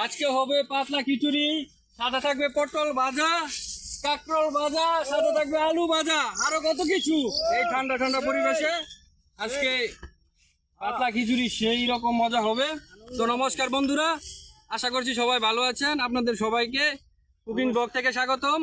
আজকে হবে পাতলা খিচুড়ি, সাথে থাকবে পটল ভাজা, কাঁকরোল ভাজা, সাথে থাকবে আলু ভাজা, আরো কত কিছু। এই ঠান্ডা ঠান্ডা পরিবেশে আজকে পাতলা খিচুড়ি সেই রকম মজা হবে। তো নমস্কার বন্ধুরা, আশা করছি সবাই ভালো আছেন। আপনাদের সবাইকে কুকিং ব্লগ থেকে স্বাগতম।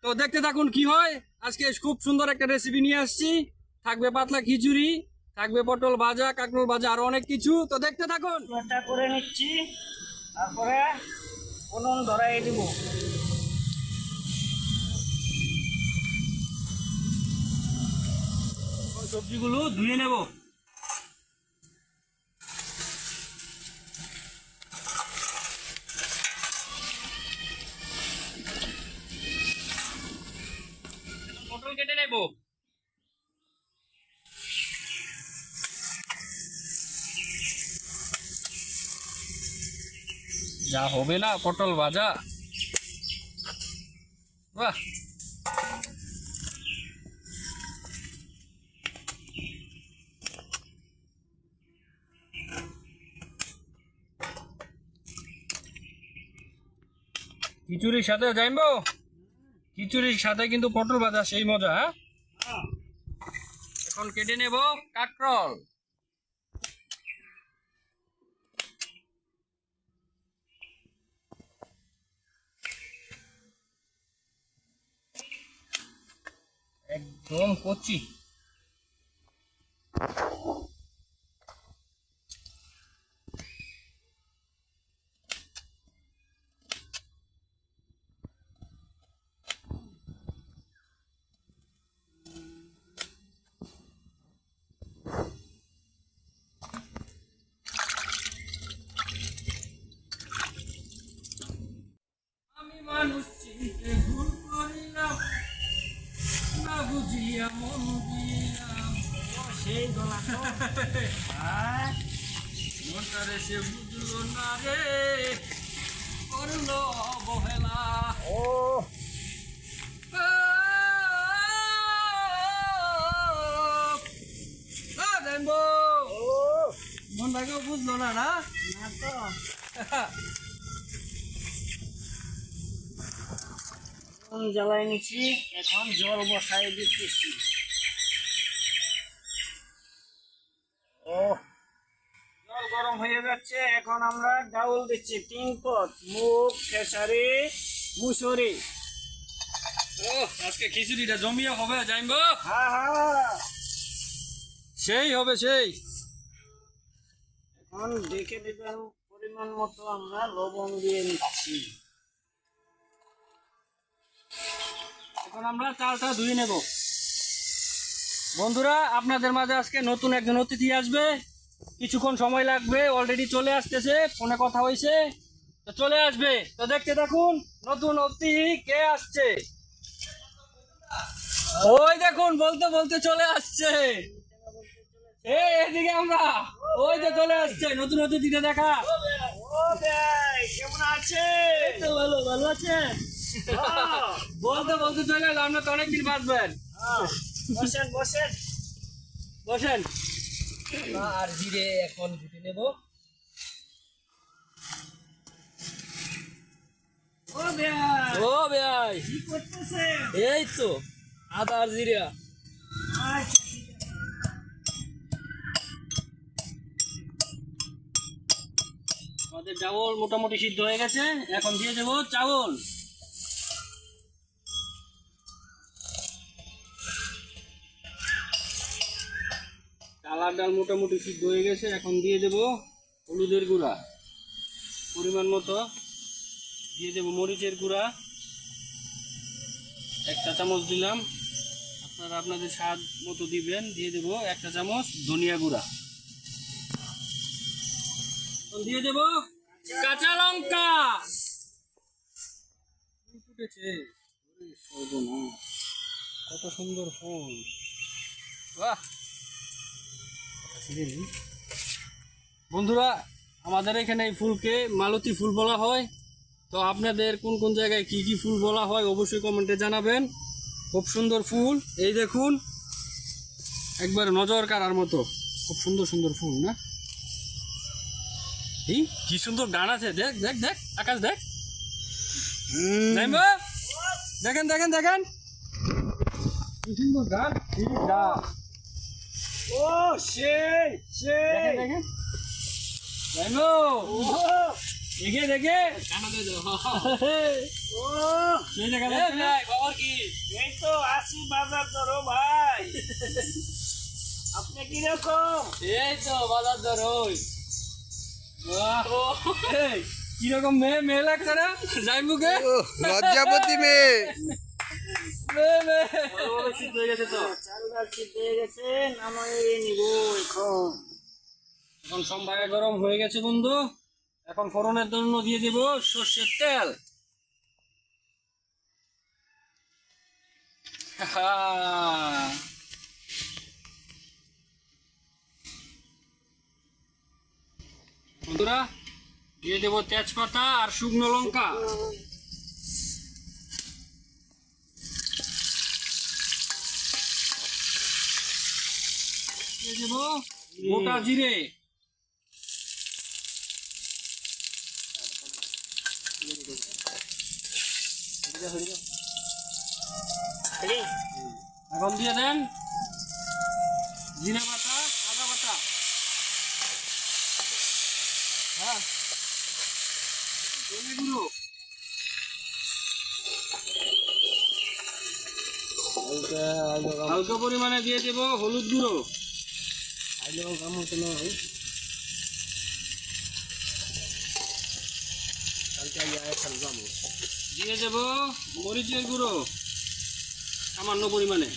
তো দেখতে থাকুন কি হয়। আজকে খুব সুন্দর একটা রেসিপি নিয়ে আসছি। থাকবে পাতলা খিচুড়ি, থাকবে পটল ভাজা, কাঁকরোল ভাজা, আরো অনেক কিছু। তো দেখতে থাকুন। এটা করে নিচ্ছি, তারপরে উনুন ধরাই দিব। সবজিগুলো ধুয়ে নেব। পটল কেটে নেব। যা হবে না পটল ভাজা, বাহ। খিচুড়ির সাথে যাইবো, খিচুড়ির সাথে কিন্তু পটল ভাজা সেই মজা। হ্যাঁ, এখন কেটে নেব কাঁকরোল। একদম কচি। আমি মানুষ চিনতে ভুল করিলাম, না বুঝিয়া মন দিলাম। সেই গলা তো মনটারে সে বুঝলো না রে, করলো অবহেলা। ও মনটাকেও বুঝলো না না। না তো উনুন জ্বালাই নিচ্ছি, এখন জল বসাই দিতেছি। ও জল গরম হয়ে যাচ্ছে, এখন আমরা ডাউল দিচ্ছি 3 পট, মুগ, খেসারি, মুসুরি। ও আজকে খিচুড়িটা জমিয়ে হবে যাইবো। হ্যাঁ হ্যাঁ, সেই হবে সেই। এখন দেখে দেবেন পরিমাণ মতো আমরা লবণ দিয়ে নিচ্ছি। এখন আমরা চালটা ধুয়ে নেব। বন্ধুরা, আপনাদের মাঝে আজকে নতুন একজন অতিথি আসবে, কিছুক্ষণ সময় লাগবে, অলরেডি চলে আসতেছে, ফোনে কথা হয়েছে, তো চলে আসবে। তো দেখতে থাকুন নতুন অতিথি কে আসছে। ওই দেখুন বলতে বলতে চলে আসছে। এই এদিকে আমরা, ওই যে চলে আসছে নতুন অতিথিটা দেখা। ও ভাই কেমন আছে? তো ভালো ভালো আছে। বলতে বলতে চলে এলাম, আপনি তো অনেকদিন বাঁচবেন। বসেন বসেন। বসেন। আর জিরে এখন ঘুটে নেব। ও ভাই ও ভাই, কি করতেছে? এই তো আদা আর জিরা। আচ্ছা ঠিক আছে। আমাদের চাউল মোটামুটি সিদ্ধ হয়ে গেছে, এখন দিয়ে দেবো চাউল। চালার ডাল মোটামুটি সিদ্ধ হয়ে গেছে, এখন দিয়ে দেবো হলুদের গুঁড়া পরিমাণ মতো, দিয়ে দেবো মরিচের গুঁড়া 1 চা চামচ দিলাম, আপনারা আপনাদের স্বাদ মতো দিবেন। দিয়ে দেবো 1 চা চামচ ধনিয়া গুঁড়া, দিয়ে দেবো কাঁচা লঙ্কা। ফুটেছে, ওরে সর্বনাশ, কত সুন্দর ফুল, বাহ। বন্ধুরা, আমাদের এখানে এই ফুলকে মালতী ফুল বলা হয়। তো আপনাদের কোন কোন জায়গায় কি কি ফুল বলা হয় অবশ্যই কমেন্টে জানাবেন। খুব সুন্দর ফুল, এই দেখুন একবার নজর কাড়ার মতো, খুব সুন্দর সুন্দর ফুল না। এই কি সুন্দর গান আছে, দেখ দেখ দেখ আকাশ দেখ। জাইম্বো দেখেন দেখেন দেখেন কি সুন্দর গান। ও সেই সেই দেখেন জাইম্বো ও দেখে দেখে ও সেই দেখা যাচ্ছে। খবর কি? এই তো আসি বাজার ধরো ভাই। আপনি কিরকম? এই তো বাজার দর ওই কিরকম মেয়ে মেয়ে লাগছে না জাইম্বুকে? লজ্জাপতি মেয়ে। মেয়ে মেয়ে চালুদার শীত হয়ে গেছে, নামাই নিব এখন। এখন সম্ভাবে গরম হয়ে গেছে বন্ধু। এখন ফোড়নের জন্য দিয়ে দেব সর্ষের তেল। বন্ধুরা দিয়ে দেব তেজপাতা আর শুকনো লঙ্কা। দিয়ে দেব গোটা জিরে। এখন দিয়ে দেন জিরে বাটা, আদা বাটা। হ্যাঁ ধনে গুঁড়ো, হালকা পরিমাণে দিয়ে দেব হলুদ গুঁড়ো। দিয়ে দেব মরিচের গুঁড়ো সামান্য পরিমাণে।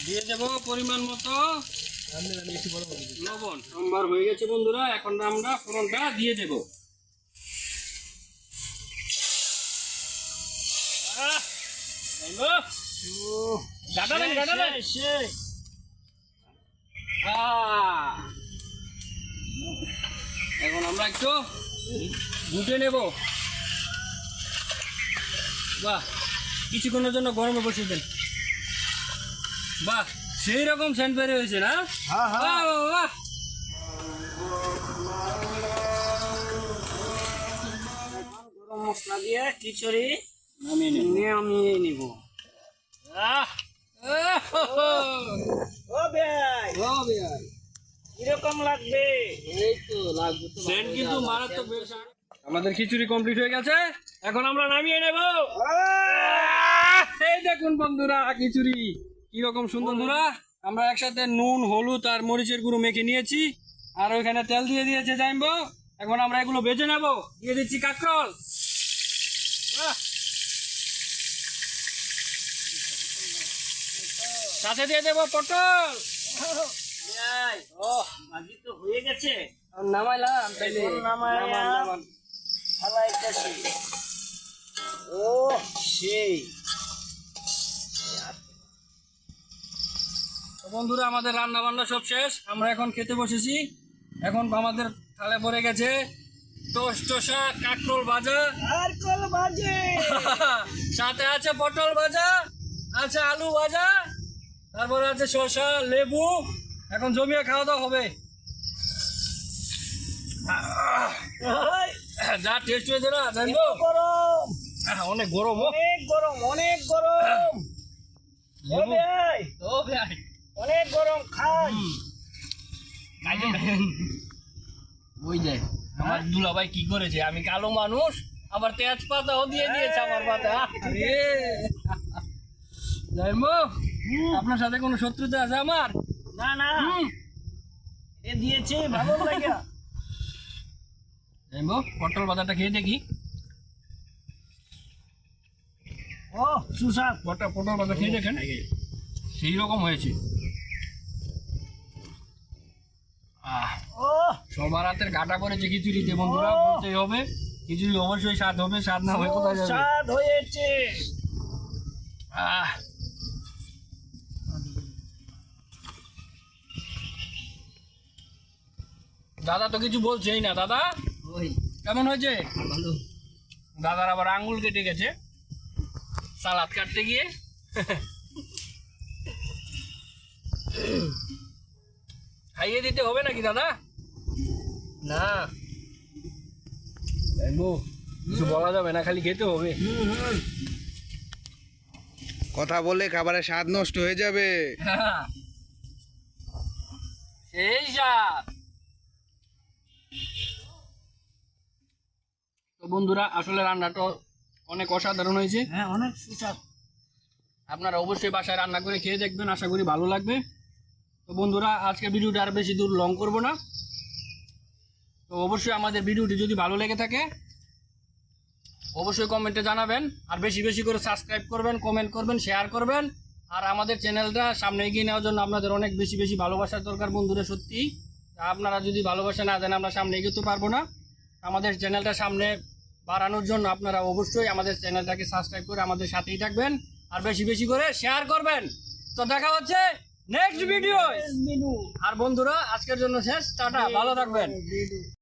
দিয়ে দেব পরিমাণ মতো লবণ। সম্বার হয়ে গেছে বন্ধুরা, এখন আমরা ফোড়নটা দিয়ে দেব। এখন আমরা একটু ঘুটে নেব। বাহ, কিছুক্ষণের জন্য গরমে বসিয়ে দেন। বাহ, সেই রকম সেন্ট বের হয়েছে না? হ্যাঁ হ্যাঁ বাহ, বাহ, বাহ। গরম মশলা দিয়ে খিচুড়ি নামিয়ে নেব। নামিয়ে নিব। আহ, আহ, হো, হো। ও ভাই ও ভাই, কিরকম লাগবে? এই তো লাগবে তো। সেন্ট কিন্তু মারাত্মক বেশ। আমাদের খিচুড়ি কমপ্লিট হয়ে গেছে, এখন আমরা নামিয়ে নেব। এই দেখুন বন্ধুরা খিচুড়ি কিরকম সুন্দর। বন্ধুরা আমরা একসাথে নুন, হলুদ আর মরিচের গুঁড়ো মেখে নিয়েছি, আর ওইখানে তেল দিয়ে দিয়েছে জাইম্বো। এখন আমরা এগুলো ভেজে নেব। দিয়ে দিচ্ছি কাঁকরোল। সাথে দিয়ে দেবো পটল। ও ভাজি তো হয়ে গেছে, নামাইলাম তাইলে। এখন নামাইয়া নামান, নামান। ফালাইতেছি। ও সেই তো বন্ধুরা আমাদের রান্না বান্না সব শেষ, আমরা এখন খেতে বসেছি। এখন আমাদের থালে পড়ে গেছে টসটসা কাঁকরোল ভাজা, আর কল বাজে। সাথে আছে পটল ভাজা, আছে আলু ভাজা, তারপরে আছে শসা, লেবু। এখন জমিয়ে খাওয়া দাওয়া হবে। যা টেস্ট হয়েছে না জানবো। গরম, অনেক গরম। ও অনেক গরম, অনেক গরম। ও লেবু। ভাই ও ভাই, অনেক গরম, খাই। ওই যে আমার দুলাভাই কি করেছে, আমি কালো মানুষ আবার তেজপাতাও দিয়ে দিয়েছে আমার পাতা। আরে জাইম্বো, আপনার সাথে কোনো শত্রুতা আছে আমার? না না এ দিয়েছে ভালো লাগে। জাইম্বো পটল ভাজাটা খেয়ে দেখি। ও সুস্বাদ। পটল ভাজা খেয়ে দেখেন, সেই রকম হয়েছে। ও সবার হাতের গাটা করেছে খিচুড়িতে বন্ধুরা, বলতেই হবে। খিচুড়ি অবশ্যই স্বাদ হবে, স্বাদ না হয়ে কোথায় যাবে। স্বাদ হয়েছে। আহ, দাদা তো কিছু বলছেই না। দাদা কেমন হয়েছে? দাদার আবার আঙ্গুল কেটে গেছে সালাদ কাটতে গিয়ে। খাইয়ে খেয়ে দিতে হবে নাকি দাদা? না দেখবো, কিছু বলা যাবে না, খালি খেতে হবে। কথা বললে খাবারের স্বাদ নষ্ট হয়ে যাবে। সেই স্বাদ। তো বন্ধুরা, আসলে রান্নাটা অনেক অসাধারণ হয়েছে। হ্যাঁ, অনেক সুস্বাদ। আপনারা অবশ্যই বাসায় রান্না করে খেয়ে দেখবেন, আশা করি ভালো লাগবে। তো বন্ধুরা, আজকে ভিডিওটা আর বেশি দূর লং করব না। তো অবশ্যই আমাদের ভিডিওটি যদি ভালো লেগে থাকে অবশ্যই কমেন্টে জানাবেন, আর বেশি বেশি করে সাবস্ক্রাইব করবেন, কমেন্ট করবেন, শেয়ার করবেন। আর আমাদের চ্যানেলটা সামনে এগিয়ে নেওয়ার জন্য আপনাদের অনেক বেশি বেশি ভালোবাসার দরকার বন্ধুরা, সত্যি। আপনারা যদি ভালোবাসা না দেন আমরা সামনে এগোতে পারবো না। আমাদের চ্যানেলটা সামনে বাড়ানোর জন্য আপনারা অবশ্যই আমাদের চ্যানেলটাকে সাবস্ক্রাইব করে আমাদের সাথেই থাকবেন, আর বেশি বেশি করে শেয়ার করবেন। তো দেখা হচ্ছে নেক্সট ভিডিও। আর বন্ধুরা, আজকের জন্য শেষ, টাটা, ভালো থাকবেন।